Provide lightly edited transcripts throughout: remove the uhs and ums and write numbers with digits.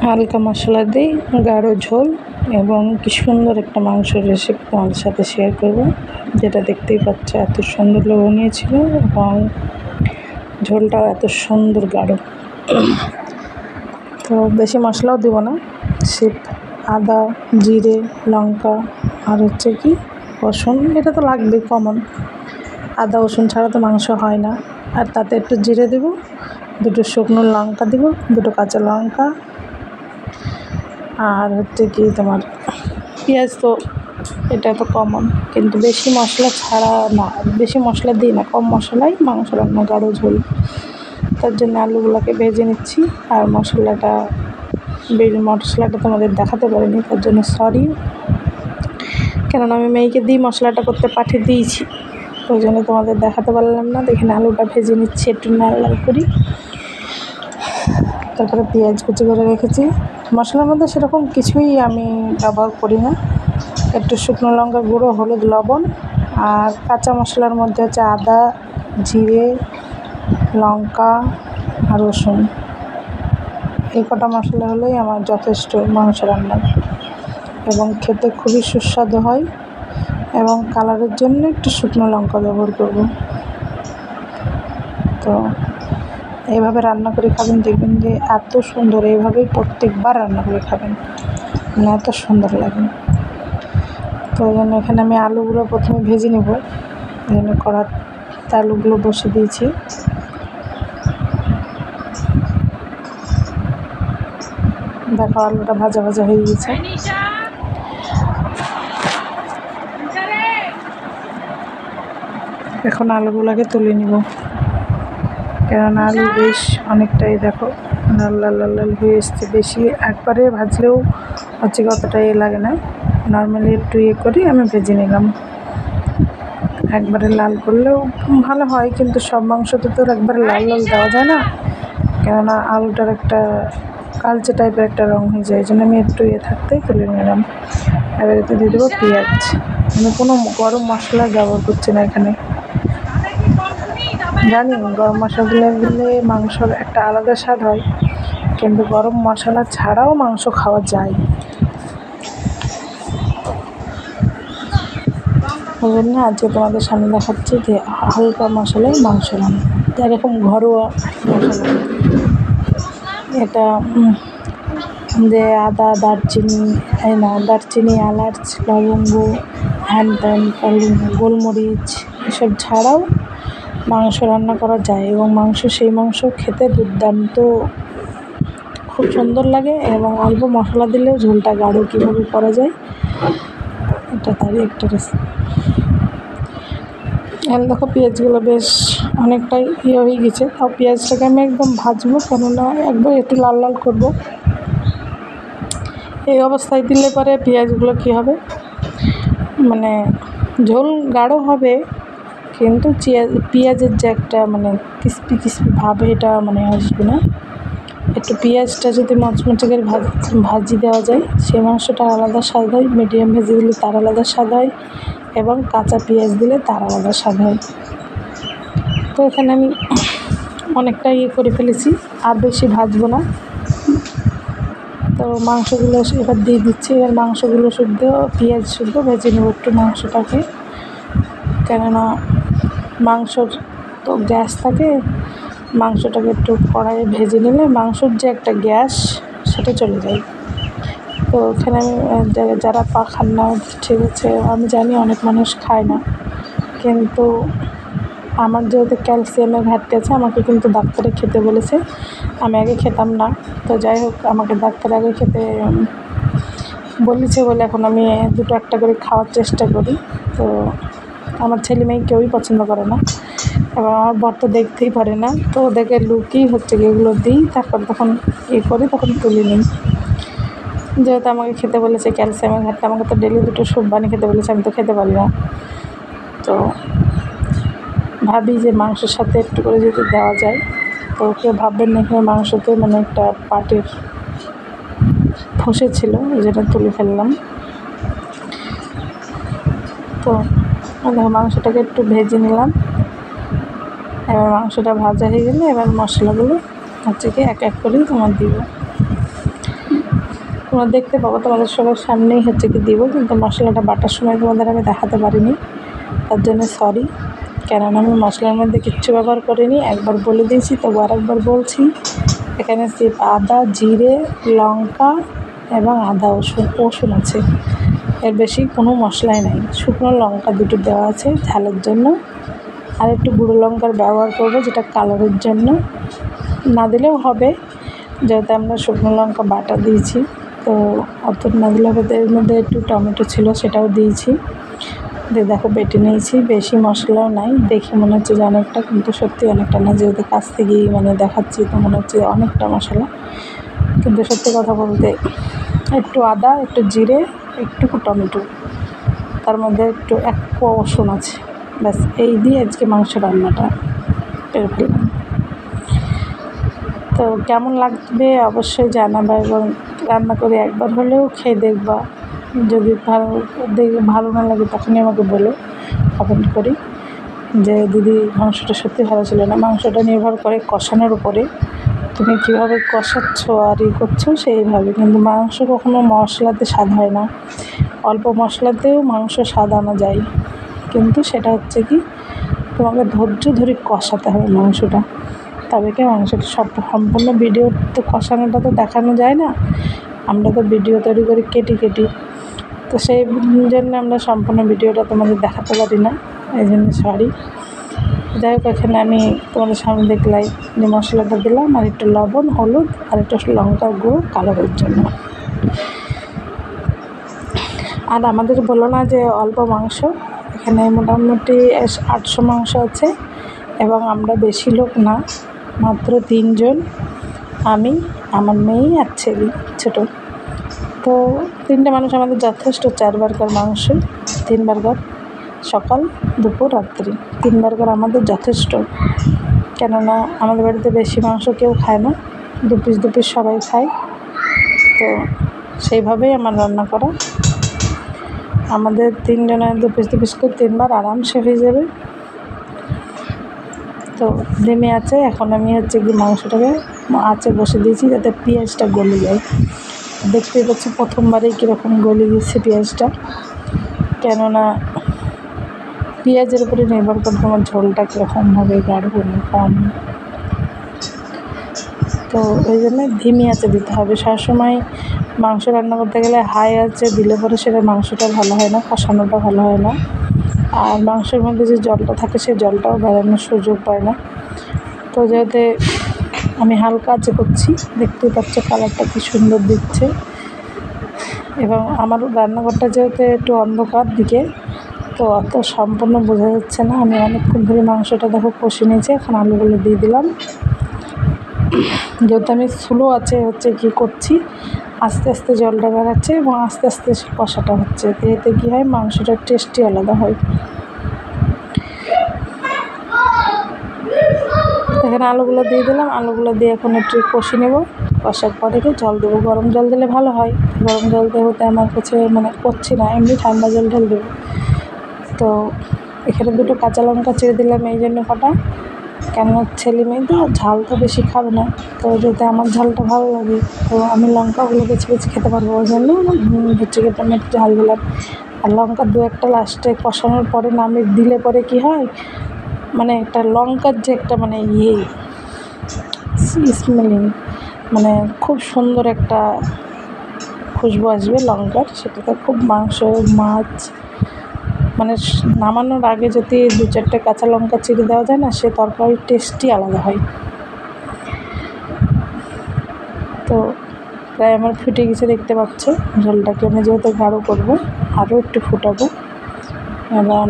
হালকা মশলা দিই, গাঢ় ঝোল এবং কি সুন্দর একটা মাংসের রেসিপি তোমাদের সাথে শেয়ার করব, যেটা দেখতেই পাচ্ছ এত সুন্দর লোভনীয় ছিল এবং ঝোলটাও এত সুন্দর গাঢ়। তো বেশি মশলাও দেবো না, সিপ আদা, জিরে, লঙ্কা আর হচ্ছে কি রসুন, এটা তো লাগবে কমন। আদা রসুন ছাড়া তো মাংস হয় না। আর তাতে একটু জিরে দেবো, দুটো শুকনো লঙ্কা দেবো, দুটো কাঁচা লঙ্কা, আর হচ্ছে কি তোমার পেঁয়াজ। তো এটা তো কমন, কিন্তু বেশি মশলা ছাড়া না, বেশি মশলা দিই না, কম মশলাই মাংস রান্না, গাঢ় ঝোল। তার জন্য আলুগুলোকে ভেজে নিচ্ছি। আর মশলাটা তোমাদের দেখাতে পারিনি, তার জন্য সরি, কেননা আমি মেয়েকে দিয়ে মশলাটা করতে পাঠিয়ে দিয়েছি, ওই জন্য তোমাদের দেখাতে পারলাম না। দেখেন আলুটা ভেজে নিচ্ছি একটু লাল লাল করি। তারপরে পেঁয়াজ কুচি করে রেখেছি। মশলার মধ্যে সেরকম কিছুই আমি ব্যবহার করি না, একটু শুকনো লঙ্কা গুঁড়ো, হলুদ, লবণ, আর কাঁচা মশলার মধ্যে হচ্ছে আদা, জিরে, লঙ্কা আর রসুন। এই কটা মশলা হলেই আমার যথেষ্ট মাংস রান্নার, এবং খেতে খুবই সুস্বাদু হয়। এবং কালারের জন্য একটু শুকনো লঙ্কা ব্যবহার করব। তো এইভাবে রান্না করে খাবেন, দেখবেন যে এত সুন্দর, এইভাবেই প্রত্যেকবার রান্না করে খাবেন, মানে এত সুন্দর লাগে। তো ওই জন্য এখানে আমি আলুগুলো প্রথমে ভেজে নেব, এই জন্য কড়াতে আলুগুলো বসে দিয়েছি। দেখো আলুটা ভাজা ভাজা হয়ে গেছে। এখন আলুগুলোকে তুলে নিব, কেননা আলু বেশ অনেকটাই দেখো লাল লাল লাল লাল হয়ে এসছে। বেশি একবারে ভাজলেও হচ্ছে কতটা লাগে না, নর্মালি একটু করে আমি ভেজে নিলাম। একবারে লাল করলেও ভালো হয়, কিন্তু সব মাংসতে তো একবারে লাল লাল দেওয়া যায় না, কেননা আলুটার একটা কালচে টাইপের একটা রঙ হয়ে যায়। এই জন্য আমি একটু থাকতেই তুলে নিলাম। এবার এতে দিয়ে দেবো পেঁয়াজ। আমি কোনো গরম মশলা ব্যবহার করছি না এখানে। জানি গরম মশলা দিলে মাংসর একটা আলাদা স্বাদ হয়, কিন্তু গরম মশলা ছাড়াও মাংস খাওয়া যায়। ওই জন্য আজকে তোমাদের সামনে দেখাচ্ছি যে হালকা মশলায় মাংস রান্না, এরকম ঘরোয়া মশলা। এটা যে আদা, দারচিনি, এলাচ, লবঙ্গ, হ্যান ত্যান, গোলমরিচ এসব ছাড়াও মাংস রান্না করা যায়, এবং সেই মাংস খেতে দুর্দান্ত, খুব সুন্দর লাগে। এবং অল্প মশলা দিলেও ঝোলটা গাঢ় কীভাবে করা যায়, এটা তারই একটা রেসিপি। এখন দেখো পেঁয়াজগুলো বেশ অনেকটাই হয়ে গেছে, তাও পেঁয়াজটাকে আমি একদম ভাজবো, কেননা একদম একটু লাল লাল করবো। এই অবস্থায় দিলে পরে পেঁয়াজগুলো কী হবে, মানে ঝোল গাঢ় হবে, কিন্তু পেঁয়াজের যে একটা মানে ক্রিস্পি ক্রিস্পি ভাব, এটা মানে আসবে না। একটু পেঁয়াজটা যদি মচমচে করে ভাজি দেওয়া যায়, সেই মাংসটা আলাদা স্বাদ হয়। মিডিয়াম ভেজে দিলে তার আলাদা স্বাদ হয়, এবং কাঁচা পেঁয়াজ দিলে তার আলাদা স্বাদ হয়। তো এখানে আমি অনেকটা করে ফেলেছি, আর বেশি ভাজবো না। তো মাংসগুলো এবার দিয়ে দিচ্ছি। এবার মাংসগুলো পেঁয়াজ শুদ্ধ ভেজে নেব একটু মাংসটাকে, কেননা মাংসর তো গ্যাস থাকে, মাংসটাকে একটু কড়াইয়ে ভেজে নিলে মাংসর যে একটা গ্যাস সেটা চলে যায়। তো এখানে আমি যারা খান না, ঠিক আছে, আমি জানি অনেক মানুষ খায় না, কিন্তু আমার যেহেতু ক্যালসিয়ামের ঘাটতি আছে, আমাকে কিন্তু ডাক্তারে খেতে বলেছে। আমি আগে খেতাম না, তো যাই হোক আমাকে ডাক্তার আগে খেতে বলেছে বলে এখন আমি দুটো একটা করে খাওয়ার চেষ্টা করি। তো আমার ছেলে মেয়ে কেউই পছন্দ করে না, এবং আমার বর তো দেখতেই পারে না, তো ওদেরকে লুকিয়ে হচ্ছে এগুলো দিই, তারপর তখন করি, তখন তুলে নিই। যেহেতু আমাকে খেতে বলেছে ক্যালসিয়ামের ঘাটতি, আমাকে তো ডেলি দুটো স্যুপ বানিয়ে খেতে বলেছে, আমি তো খেতে পারি না। তো ভাবি যে মাংসের সাথে একটু করে যদি দেওয়া যায়, তো কেউ ভাববেন না এখানে মাংসতে মানে একটা পাটের ফসে ছিল, যেটা তুলে ফেললাম। তো মাংসটাকে একটু ভেজে নিলাম। এবার মাংসটা ভাজা হয়ে গেলে এবার মশলাগুলো হচ্ছে কি এক এক করেই তোমার দিব। তোমরা দেখতে পাবো, তোমাদের সবার সামনেই হচ্ছে কি দিব, কিন্তু মশলাটা বাটার সময় তোমাদের আমি দেখাতে পারিনি, তার জন্য সরি। কেননা আমি মশলার মধ্যে কিচ্ছু ব্যবহার করিনি, একবার বলে দিয়েছি, তবু আরেকবার বলছি। এখানে সির্ফ আদা, জিরে, লঙ্কা এবং আদা রসুন আছে, এর বেশি কোনো মশলাই নাই। শুকনো লঙ্কা দুটো দেওয়া আছে ঝালের জন্য, আর একটু গুঁড়ো লঙ্কার ব্যবহার করবো যেটা কালারের জন্য, না দিলেও হবে যেহেতু আমরা শুকনো লঙ্কা বাটা দিয়েছি, তো অত না দিলে হবে। এর মধ্যে একটু টমেটো ছিল, সেটাও দিয়েছি, দিয়ে দেখো বেটে নিয়েছি। বেশি মশলাও নাই, দেখে মনে হচ্ছে যে অনেকটা, কিন্তু সত্যি অনেকটা না, যেহেতু কাছ থেকেই মানে দেখাচ্ছি তো মনে হচ্ছে অনেকটা মশলা, কিন্তু সত্যি কথা বলতে একটু আদা, একটু জিরে, একটুকু টমেটো, তার মধ্যে একটু এক কোয়া রসুন আছে, ব্যাস এই দিয়ে আজকে মাংস রান্নাটা করে ফেললাম। তো কেমন লাগবে অবশ্যই জানাবা, এবং রান্না করে একবার হলেও খেয়ে দেখবা। যদি ভালো না লাগে তখনই আমাকে বলো, কমেন্ট করি যে দিদি মাংসটা সত্যি ভালো ছিল না। মাংসটা নির্ভর করে কষানোর উপরে, তুমি কীভাবে কষাচ্ছ আর করছো সেইভাবে, কিন্তু মাংস কখনো মশলাতে স্বাদ হয় না। অল্প মশলাতেও মাংস স্বাদ আনা যায়, কিন্তু সেটা হচ্ছে কি তোমাকে ধৈর্য ধরে কষাতে হবে মাংসটা, তবে কি মাংসটা সম্পূর্ণ ভিডিও তো কষানোটা তো দেখানো যায় না, আমরা তো ভিডিও তৈরি করি কেটে, তো সেই জন্য আমরা সম্পূর্ণ ভিডিওটা তোমাদের দেখাতে পারি না, এই জন্য সরি। যাই হোক, এখানে আমি তোমাদের সামনে দেখলাই যে মশলাটা দিলাম, আর একটু লবণ, হলুদ, আর একটু লঙ্কার গুঁড়ো কালারের জন্য। আর আমাদের বলো না যে অল্প মাংস, এখানে মোটামুটি 800 মাংস আছে, এবং আমরা বেশি লোক না, মাত্র 3 জন, আমি, আমার মেয়ে আর ছেলে ছোটো। তো 3টে মানুষ আমাদের যথেষ্ট। 4 বার্গার মাংস, 3 বার্গার, সকাল, দুপুর, রাত্রি, 3 বার্গার আমাদের যথেষ্ট। কেননা আমাদের বাড়িতে বেশি মাংস কেউ খায় না, 2 পিস সবাই খায়, তো সেইভাবেই আমার রান্না করা। আমাদের 3 জনের 2 পিস করে 3 বার আরামসে হয়ে যাবে। তো নেমে আছে, এখন আমি হচ্ছে কি মাংসটাকে আঁচে বসে দিয়েছি যাতে পেঁয়াজটা গলে যায়। দেখতেই পাচ্ছি প্রথমবারেই কীরকম গলে গেছে পেঁয়াজটা, কেননা পেঁয়াজের উপরে নির্ভর করে তোমার ঝোলটা কীরকম হবে, গাঢ় না কম। তো ওই জন্য ধিমি আঁচে দিতে হবে সবসময়। মাংস রান্না করতে গেলে হাই আঁচে দিলে পরে সেটা মাংসটা ভালো হয় না, কষানোটা ভালো হয় না, আর মাংসের মধ্যে যে জলটা থাকে সেই জলটাও বেরোনোর সুযোগ পায় না। তো যেহেতু আমি হালকা আঁচে করছি, দেখতেই পাচ্ছ কালারটা কী সুন্দর দিচ্ছে। এবং আমার রান্নাঘরটা যেহেতু একটু অন্ধকার দিকে, তো অত সম্পূর্ণ বোঝা যাচ্ছে না। আমি অনেকক্ষণ ধরে মাংসটা দেখো কষে নিয়েছি, এখন আলুগুলো দিয়ে দিলাম। যেহেতু আমি স্লো আছে হচ্ছে কি করছি, আস্তে আস্তে জলটা বেরাচ্ছে এবং আস্তে আস্তে কষাটা হচ্ছে, এতে কী হয় মাংসটার টেস্টই আলাদা হয়। এখানে আলুগুলো দিয়ে দিলাম, আলুগুলো দিয়ে এখন একটু কষে নেব। কষার পরে জল দেবো, গরম জল দিলে ভালো হয়। গরম জল দেবোতে আমার কাছে মানে করছি না, এমনি ঠান্ডা জল ঢেলে দেবো। তো এখানে 2টো কাঁচা লঙ্কা ছেড়ে দিলাম এই জন্য কটা, কেননা ছেলে মেয়ে তো ঝাল তো বেশি খাবে না, তো যাতে আমার ঝালটা ভালো লাগে, তো আমি লঙ্কাগুলো বেছে খেতে পারবো, ওই জন্য হচ্ছে কি টমেটো ঝাল দিলাম। আর লঙ্কা 2-1টা লাস্টে কষানোর পরে নামে দিলে পরে কি হয়, মানে একটা লঙ্কার যে একটা মানে স্মেলিং, মানে খুব সুন্দর একটা খুশবু আসবে লঙ্কার, সেটাতে খুব মাংস, মাছ, মানে নামানোর আগে যদি 2-4টে কাঁচা লঙ্কা চিড়ে দেওয়া যায় না, সে তরকারির টেস্টই আলাদা হয়। তো প্রায় আমার ফুটে গেছে দেখতে পাচ্ছ। ঝোলটাকে আমি যেহেতু গাঢ় করবো, আরও একটু ফুটাবো, এবং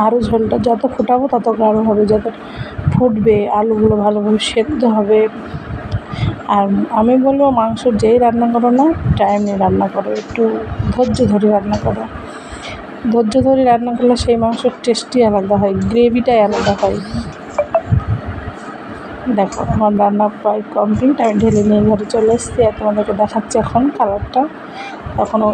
আরও ঝোলটা যত ফুটাবো তত গাঢ় হবে, যত ফুটবে আলুগুলো ভালোভাবে সেদ্ধ হবে। আর আমি বলবো মাংস যেই রান্না করো না, টাইম নিয়ে রান্না করো, একটু ধৈর্য ধরে রান্না করো। ধৈর্য ধরে রান্না করলে সেই মাংসের টেস্টই আলাদা হয়, গ্রেভিটাই আলাদা হয়। দেখো আমার রান্না প্রায় কমপ্লিট, আমি ঢেলে নিয়ে ঘরে চলে এসেছি, আর তোমাদেরকে দেখাচ্ছি এখন কালারটা। এখনও